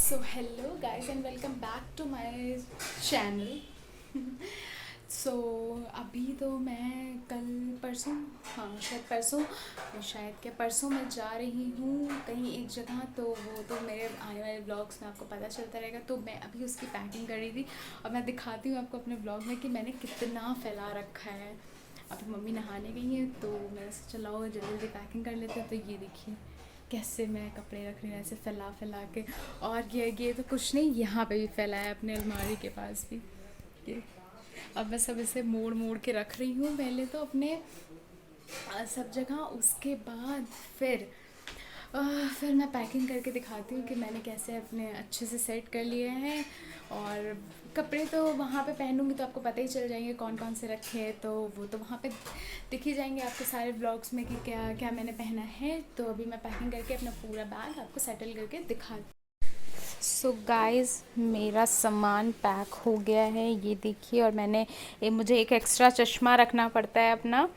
So hello guys and welcome back to my channel. So अभी तो मैं कल परसों, हाँ शायद परसों, शायद क्या परसों मैं जा रही हूँ कहीं एक जगह। तो वो तो मेरे आने वाले ब्लॉग्स में आपको पता चलता रहेगा। तो मैं अभी उसकी पैकिंग कर रही थी और मैं दिखाती हूँ आपको अपने ब्लॉग में कि मैंने कितना फैला रखा है। अभी मम्मी नहाने गई हैं तो मैंने सोचा चलाओ जल्दी जल्दी पैकिंग कर लेते हैं। तो ये देखिए कैसे मैं कपड़े रख रही हूँ ऐसे फैला फैला के। और ये तो कुछ नहीं, यहाँ पे भी फैला है अपने अलमारी के पास भी। ये अब मैं सब इसे मोड़ मोड़ के रख रही हूँ पहले तो अपने सब जगह। उसके बाद फिर फिर मैं पैकिंग करके दिखाती हूँ कि मैंने कैसे अपने अच्छे से सेट कर लिए हैं। और कपड़े तो वहाँ पे पहनूंगी तो आपको पता ही चल जाएंगे कौन कौन से रखे हैं। तो वो तो वहाँ पे दिख ही जाएंगे आपको सारे ब्लॉग्स में कि क्या क्या मैंने पहना है। तो अभी मैं पैकिंग करके अपना पूरा बैग आपको सेटल करके दिखाती। सो गाइस मेरा सामान पैक हो गया है, ये देखिए। और मुझे एक एक्स्ट्रा चश्मा रखना पड़ता है अपना,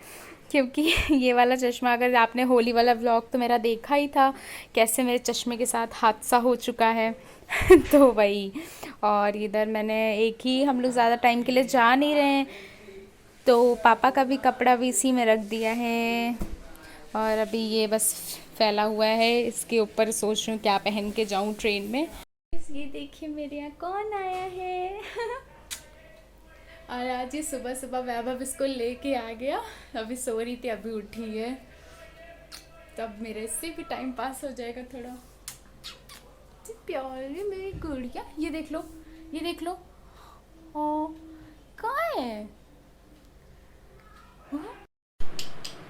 क्योंकि ये वाला चश्मा, अगर आपने होली वाला व्लॉग तो मेरा देखा ही था कैसे मेरे चश्मे के साथ हादसा हो चुका है। तो वही। और इधर मैंने एक ही, हम लोग ज़्यादा टाइम के लिए जा नहीं रहे हैं तो पापा का भी कपड़ा भी इसी में रख दिया है। और अभी ये बस फैला हुआ है, इसके ऊपर सोच रही हूँ क्या पहन के जाऊँ ट्रेन में। ये देखिए मेरे यहाँ कौन आया है। और आज ये सुबह सुबह वैभव इसको लेके आ गया। अभी सो रही थी अभी उठी है, तब मेरे से भी टाइम पास हो जाएगा थोड़ा। प्यारी मेरी गुड़िया, ये देख लो, ये देख लो। ओ कहाँ है?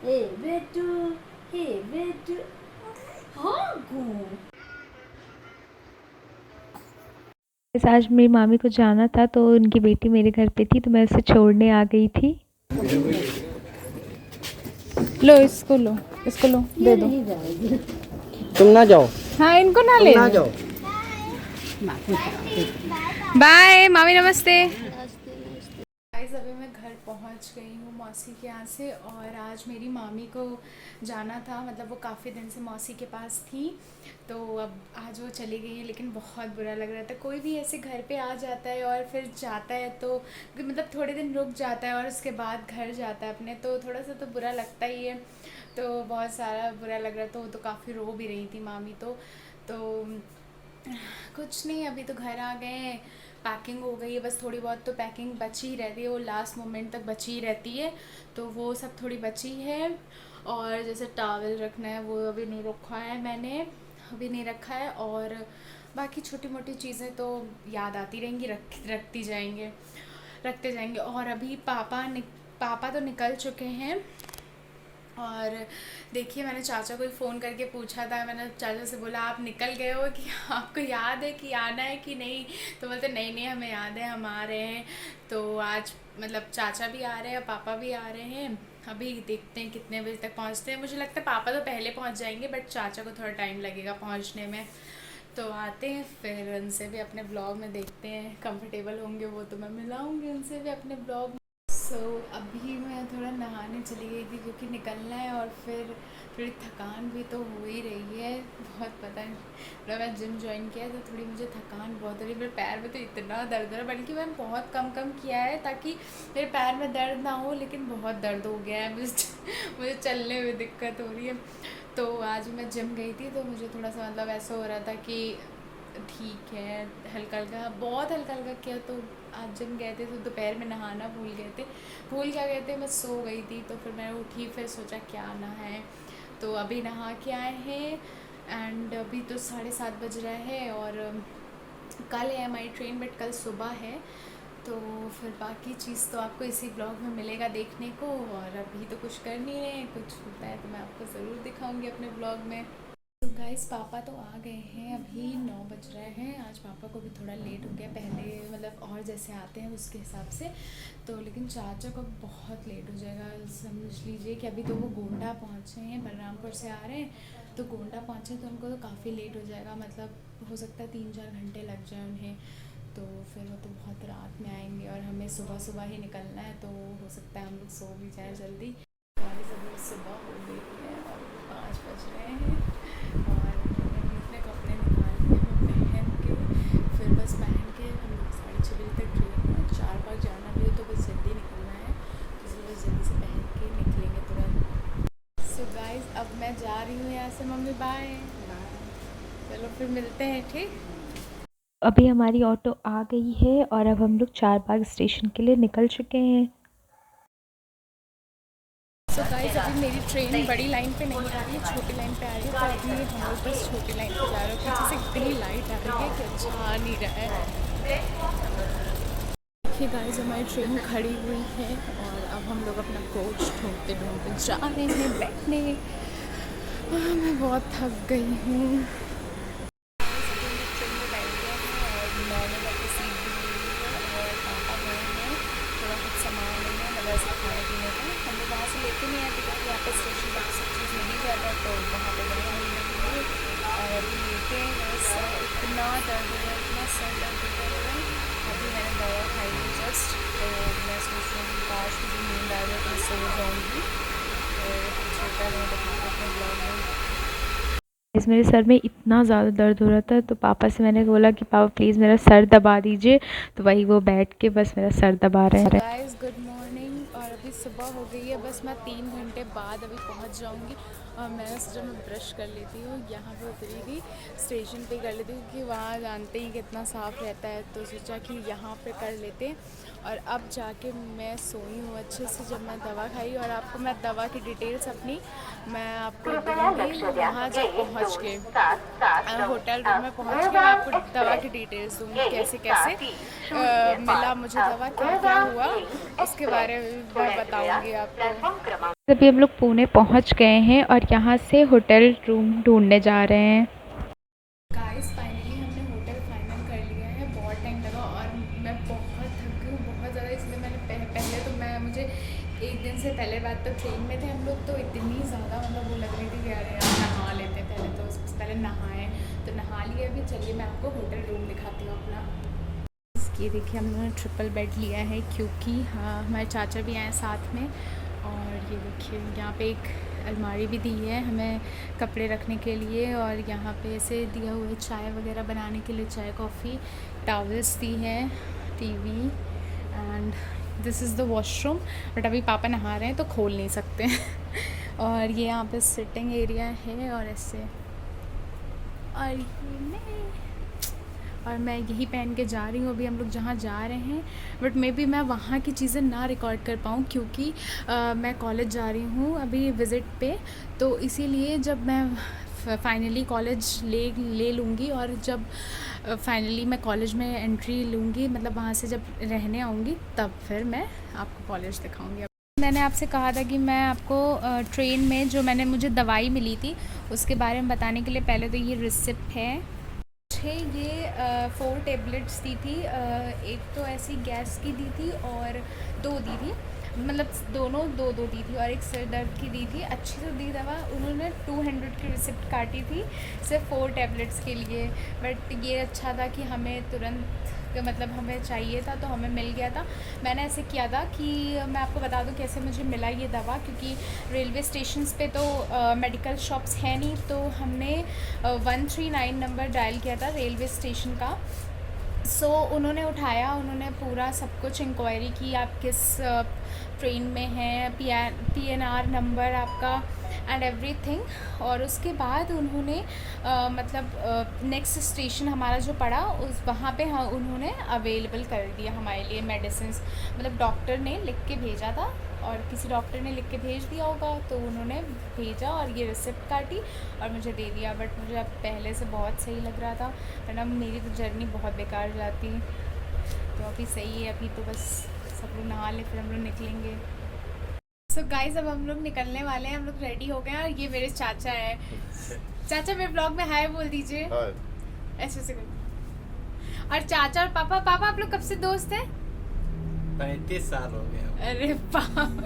हे बेटू, हे बेटू, हाँ गो। आज मेरी मामी को जाना था तो उनकी बेटी मेरे घर पे थी तो मैं उसे छोड़ने आ गई थी। लो इसको, लो इसको, लो दे दो। नहीं जाएगी। तुम ना जाओ, हाँ इनको ना तुम ले ना जाओ। जाओ। बाय मामी, नमस्ते। गाइस अभी मैं घर पहुंच गई हूँ मौसी के यहाँ से। और आज मेरी मामी को जाना था, मतलब वो काफ़ी दिन से मौसी के पास थी तो अब आज वो चली गई है। लेकिन बहुत बुरा लग रहा था, कोई भी ऐसे घर पे आ जाता है और फिर जाता है तो मतलब थोड़े दिन रुक जाता है और उसके बाद घर जाता है अपने, तो थोड़ा सा तो बुरा लगता ही है। तो बहुत सारा बुरा लग रहा था, वो तो काफ़ी रो भी रही थी मामी तो कुछ नहीं, अभी तो घर आ गए हैं, पैकिंग हो गई है। बस थोड़ी बहुत तो पैकिंग बची रहती है, वो लास्ट मोमेंट तक बची रहती है, तो वो सब थोड़ी बची है। और जैसे टॉवल रखना है वो अभी नहीं रखा है मैंने, अभी नहीं रखा है। और बाकी छोटी मोटी चीज़ें तो याद आती रहेंगी, रखती जाएंगे, रखते जाएंगे। और अभी पापा तो निकल चुके हैं। और देखिए मैंने चाचा को फ़ोन करके पूछा था, मैंने चाचा से बोला आप निकल गए हो कि आपको याद है कि आना है कि नहीं। तो बोलते नहीं नहीं हमें याद है, हम आ रहे हैं। तो आज मतलब चाचा भी आ रहे हैं, पापा भी आ रहे हैं। अभी देखते हैं कितने बजे तक पहुंचते हैं। मुझे लगता है पापा तो पहले पहुंच जाएंगे बट चाचा को थोड़ा टाइम लगेगा पहुंचने में। तो आते हैं फिर उनसे भी अपने ब्लॉग में देखते हैं, कंफर्टेबल होंगे वो तो मैं मिलाऊंगी उनसे भी अपने ब्लॉग। सो अभी मैं थोड़ा नहाने चली गई थी क्योंकि निकलना है। और फिर थोड़ी थकान भी तो हो ही रही है बहुत, पता नहीं, मतलब मैं जिम ज्वाइन किया तो थोड़ी मुझे थकान बहुत हो रही है। मेरे पैर में तो इतना दर्द हो रहा है, बल्कि मैंने बहुत कम कम किया है ताकि मेरे पैर में दर्द ना हो, लेकिन बहुत दर्द हो गया है मुझे चलने में दिक्कत हो रही है। तो आज मैं जिम गई थी तो मुझे थोड़ा सा मतलब ऐसा हो रहा था कि ठीक है, हल्का हल्का, बहुत हल्का हल्का किया। तो आज जिम गए थे तो दोपहर में नहाना भूल क्या गए थे, मैं सो गई थी। तो फिर मैं उठी, फिर सोचा क्या नहा है, तो अभी नहा के आए हैं। एंड अभी तो 7:30 बज रहा है। और कल है हमारी ट्रेन, बट कल सुबह है। तो फिर बाकी चीज़ तो आपको इसी ब्लॉग में मिलेगा देखने को। और अभी तो कुछ कर नहीं रहे, कुछ होता है तो मैं आपको ज़रूर दिखाऊंगी अपने ब्लॉग में। तो गाइस पापा तो आ गए हैं, अभी 9 बज रहे हैं। आज पापा को भी थोड़ा लेट हो गया, पहले मतलब और जैसे आते हैं उसके हिसाब से तो। लेकिन चाचा को बहुत लेट हो जाएगा, समझ लीजिए कि अभी तो वो गोंडा पहुँचे हैं, बलरामपुर से आ रहे हैं तो गोंडा पहुँचे तो उनको तो काफ़ी लेट हो जाएगा, मतलब हो सकता है 3-4 घंटे लग जाए उन्हें। तो फिर वो तो बहुत रात में आएंगे और हमें सुबह सुबह ही निकलना है, तो हो सकता है हम लोग सो भी जाए जल्दी। गाइस अभी सुबह हो गई है और 5 बज रहे हैं। और मैंने अपने कपड़े निकाल के वो पहन के रही हूँ यहाँ से। Mummy bye. चलो फिर मिलते हैं, ठीक। अभी हमारी ऑटो आ गई है और अब हम लोग चारबाग स्टेशन के लिए निकल चुके हैं। सो गाइस, अभी मेरी ट्रेन बड़ी लाइन पे नहीं आ रही है, छोटी लाइन पे आ रही है। तो अभी हम लोग बस छोटी लाइन पे जा रहे हैं। पीछे से इतनी लाइट आ रही है कि अच्छा आ नहीं रहा है। देखिए गाइस, हमारी ट्रेन खड़ी हुई है और अब हम लोग अपना कोच ढूंढते ढूंढते जा रहे हैं बैठने। मैं बहुत थक गई हूँ। ट्रेन में बैठ गया है और मैंने बैठे सीट भी ली हुई है और पापा गए हैं थोड़ा कुछ सामान लेना, मतलब ऐसा खाने पीने का। हम लोग वहाँ से लेके नहीं आए थे क्योंकि यहाँ पे स्टेशन पर सब चीज़ मिल ही जाता है, तो वहाँ पे गए मिलने के लिए। और अभी लेके बस इतना दर्द हो रहा है, इतना सर दर्द हो रहा है। अभी मैंने दवा खाई है जस्ट, तो मैं सोच रही हूँ काश मुझे नींद आ जाए तो मैं सो जाऊँगी। तो छोटा मैं दिखाती हूँ अपने ब्लॉग में। इस मेरे सर में इतना ज़्यादा दर्द हो रहा था, तो पापा से मैंने बोला कि पापा प्लीज़ मेरा सर दबा दीजिए। तो वही वो बैठ के बस मेरा सर दबा रहे हैं। Guys good morning. और अभी सुबह हो गई है, बस मैं 3 घंटे बाद अभी पहुंच जाऊंगी। और मैंने सोचा मैं ब्रश कर लेती हूँ, यहाँ पे उतरी थी स्टेशन पे कर लेती हूँ क्योंकि वहाँ जानते ही कितना साफ़ रहता है, तो सोचा कि यहाँ पे कर लेते हैं। और अब जाके मैं सोई हूँ अच्छे से जब मैं दवा खाई। और आपको मैं दवा की डिटेल्स अपनी मैं आपको दूँगी वहाँ जब पहुँच के होटल रूम में पहुँच के मैं आपको दवा की डिटेल्स दूँगी, कैसे कैसे मिला मुझे दवा, क्या क्या हुआ, उसके बारे में मैं बताऊँगी आपको। अभी हम लोग पुणे पहुंच गए हैं और यहाँ से होटल रूम ढूंढने जा रहे हैं। गाइस फाइनली हमने होटल फाइनल कर लिया है। बहुत टाइम लगा और मैं बहुत थक गई हूँ बहुत ज़्यादा, इसलिए मैंने पहले तो मुझे एक दिन से पहले बात तो ट्रेन में थे हम लोग, तो इतनी ज़्यादा मतलब वो लग रही थी कि यार नहा लेते हैं पहले, तो सबसे पहले नहाएं तो नहा लिया। अभी चलिए मैं आपको होटल रूम दिखाती हूँ अपना। ये देखिए हम लोगों ने ट्रिपल बेड लिया है क्योंकि हाँ हमारे चाचा भी आए साथ में। और ये देखिए यहाँ पे एक अलमारी भी दी है हमें कपड़े रखने के लिए, और यहाँ पे ऐसे दिया हुआ है चाय वगैरह बनाने के लिए, चाय कॉफ़ी, टॉवल्स दी है, TV, and this is the washroom. But अभी पापा नहा रहे हैं तो खोल नहीं सकते और ये यहाँ पे सिटिंग एरिया है और ऐसे, और मैं यही पहन के जा रही हूँ अभी हम लोग जहाँ जा रहे हैं। बट मे बी मैं वहाँ की चीज़ें ना रिकॉर्ड कर पाऊँ क्योंकि मैं कॉलेज जा रही हूँ अभी विज़िट पे, तो इसीलिए जब मैं फाइनली कॉलेज ले लूँगी और जब फाइनली मैं कॉलेज में एंट्री लूँगी, मतलब वहाँ से जब रहने आऊँगी, तब फिर मैं आपको कॉलेज दिखाऊँगी। मैंने आपसे कहा था कि मैं आपको ट्रेन में जो मुझे दवाई मिली थी उसके बारे में बताने के लिए पहले तो ये रिसिप्ट है। मुझे ये 4 टेबलेट्स दी थी, एक तो ऐसी गैस की दी थी और 2 दी थी, मतलब दोनों दो दी थी, और एक सिर दर्द की दी थी। अच्छी तो दी दवा, उन्होंने 200 की रिसिप्ट काटी थी सिर्फ 4 टेबलेट्स के लिए। बट ये अच्छा था कि हमें तुरंत मतलब हमें चाहिए था तो हमें मिल गया था। मैंने ऐसे किया था कि मैं आपको बता दूं कैसे मुझे मिला ये दवा, क्योंकि रेलवे स्टेशंस पे तो मेडिकल शॉप्स है नहीं, तो हमने 139 नंबर डायल किया था रेलवे स्टेशन का। सो उन्होंने उठाया, उन्होंने पूरा सब कुछ इंक्वायरी की, आप किस ट्रेन में हैं, PNR नंबर आपका एंड एवरीथिंग। और उसके बाद उन्होंने मतलब नेक्स्ट स्टेशन हमारा जो पड़ा उस वहाँ पे हाँ उन्होंने अवेलेबल कर दिया हमारे लिए मेडिसिन्स, मतलब डॉक्टर ने लिख के भेजा था और किसी डॉक्टर ने लिख के भेज दिया होगा, तो उन्होंने भेजा और ये रिसिप्ट काटी और मुझे दे दिया। बट मुझे अब पहले से बहुत सही लग रहा था, वरना मेरी तो जर्नी बहुत बेकार जाती, तो अभी सही है। अभी तो बस सब लोग नहा ले फिर हम लोग निकलेंगे। सो गाइस अब हम लोग निकलने वाले हैं, हम लोग रेडी हो गए हैं और ये मेरे चाचा हैं। चाचा मेरे ब्लॉग में हाय बोल दीजिए। ऐसे से और चाचा और पापा आप लोग कब से दोस्त हैं? 35 साल हो गए। अरे बाप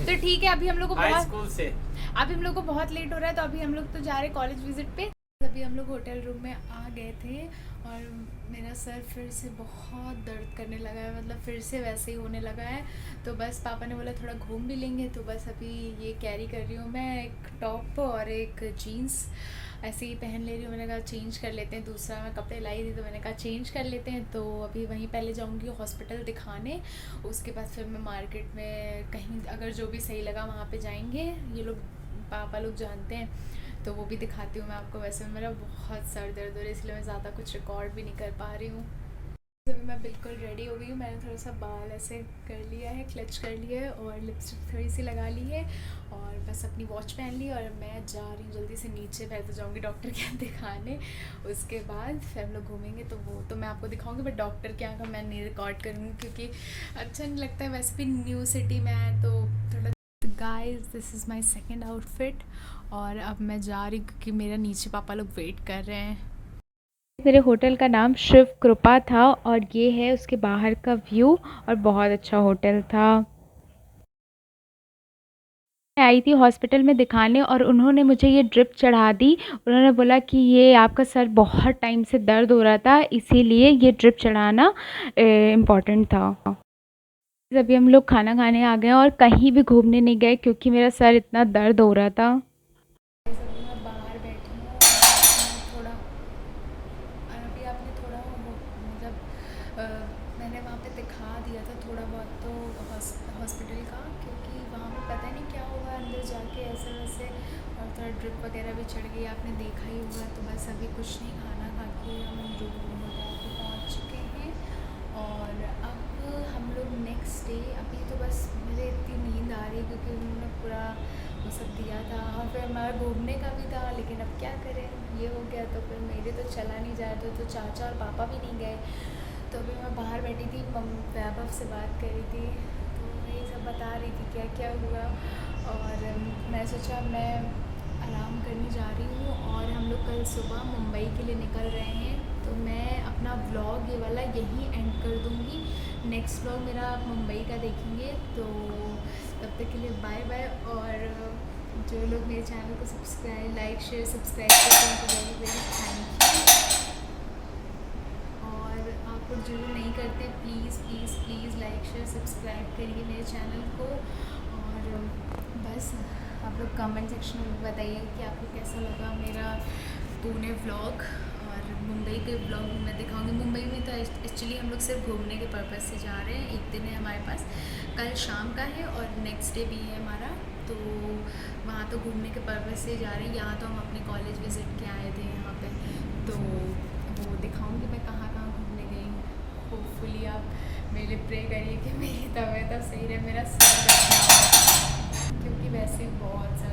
तो ठीक है, अभी हम लोग को हाई स्कूल से अभी हम लोग को बहुत लेट हो रहा है, तो अभी हम लोग तो जा रहे हैं कॉलेज विजिट पे। अभी हम लोग होटल रूम में आ गए थे और मेरा सर फिर से बहुत दर्द करने लगा है, मतलब फिर से वैसे ही होने लगा है। तो बस पापा ने बोला थोड़ा घूम भी लेंगे, तो बस अभी ये कैरी कर रही हूँ मैं, एक टॉप और एक जीन्स ऐसे ही पहन ले रही हूँ। मैंने कहा चेंज कर लेते हैं, दूसरा मैं कपड़े लाई थी तो मैंने कहा चेंज कर लेते हैं। तो अभी वहीं पहले जाऊँगी हॉस्पिटल दिखाने, उसके बाद फिर मैं मार्केट में कहीं अगर जो भी सही लगा वहाँ पे जाएंगे। ये लोग पापा लोग जानते हैं, तो वो भी दिखाती हूँ मैं आपको। वैसे मेरा बहुत सर दर्द हो रहा है, इसलिए मैं ज़्यादा कुछ रिकॉर्ड भी नहीं कर पा रही हूँ। अभी मैं बिल्कुल रेडी हो गई हूँ। मैंने थोड़ा सा बाल ऐसे कर लिया है, क्लच कर लिया है और लिपस्टिक थोड़ी सी लगा ली है और बस अपनी वॉच पहन ली और मैं जा रही हूँ जल्दी से नीचे। पहले तो जाऊँगी डॉक्टर के यहाँ दिखाने, उसके बाद फिर हम लोग घूमेंगे। तो वो तो मैं आपको दिखाऊंगी, बट डॉक्टर के यहाँ का मैं नहीं रिकॉर्ड करूँगी क्योंकि अच्छा नहीं लगता है। वैसे भी न्यू सिटी में है तो थोड़ा। Guys, this is my second outfit और अब मैं जा रही हूँ क्योंकि मेरा नीचे पापा लोग वेट कर रहे हैं। मेरे होटल का नाम शिव कृपा था और ये है उसके बाहर का व्यू और बहुत अच्छा होटल था। मैं आई थी हॉस्पिटल में दिखाने और उन्होंने मुझे ये ड्रिप चढ़ा दी। उन्होंने बोला कि ये आपका सर बहुत टाइम से दर्द हो रहा था, इसीलिए ये ड्रिप चढ़ाना इम्पॉर्टेंट था। अभी हम लोग खाना खाने आ गए और कहीं भी घूमने नहीं गए क्योंकि मेरा सर इतना दर्द हो रहा था। अभी मैं बाहर बैठी हूँ और अभी आपने थोड़ा मतलब मैंने वहाँ पे दिखा दिया था थोड़ा बहुत तो हॉस्पिटल का, क्योंकि वहाँ पे पता नहीं क्या हुआ अंदर जाके ऐसे वैसे और थोड़ा ड्रिप वगैरह भी चढ़ गई, आपने देखा ही होगा। तो बस अभी कुछ नहीं, खाना खा के हम रूम होटल पे पहुँच चुके हैं और अब हम लोग नेक्स्ट डे। अभी तो बस मुझे इतनी नींद आ रही है क्योंकि उन्होंने पूरा वो सब दिया था और फिर हमारा घूमने का भी था, लेकिन अब क्या करें, ये हो गया। तो फिर मेरे तो चला नहीं जा रहा था, तो चाचा और पापा भी नहीं गए। तो अभी मैं बाहर बैठी थी, वैभव से बात कर रही थी, तो यही सब बता रही थी क्या क्या हुआ। और मैं सोचा मैं आराम करने जा रही हूँ और हम लोग कल सुबह मुंबई के लिए निकल रहे हैं। तो मैं अपना व्लॉग ये वाला यहीं एंड कर दूँगी। नेक्स्ट व्लॉग मेरा आप मुंबई का देखेंगे। तो तब तक के लिए बाय बाय। और जो लोग मेरे चैनल को सब्सक्राइब, लाइक, शेयर, सब्सक्राइब करते हैं उनको वेरी वेरी थैंक यू। और आप लोग जो नहीं करते please please please like, share, subscribe करिए मेरे चैनल को। और बस आप लोग कमेंट सेक्शन में बताइए कि आपको कैसा लगा मेरा पुणे व्लॉग। और मुंबई के ब्लॉग मैं दिखाऊंगी। मुंबई में तो एक्चुअली हम लोग सिर्फ घूमने के पर्पज़ से जा रहे हैं। एक दिन है हमारे पास, कल शाम का है और नेक्स्ट डे भी है हमारा। तो वहाँ तो घूमने के पर्पज़ से जा रहे हैं। यहाँ तो हम अपने कॉलेज विज़िट के आए थे यहाँ पे, तो वो दिखाऊंगी मैं कहाँ कहाँ घूमने गई हूँ। होपफुली आप मेरे लिए प्रे करिए कि मेरी तबीयत सही रहे, मेरा सर दर्द ना हो, क्योंकि वैसे बहुत ज़्यादा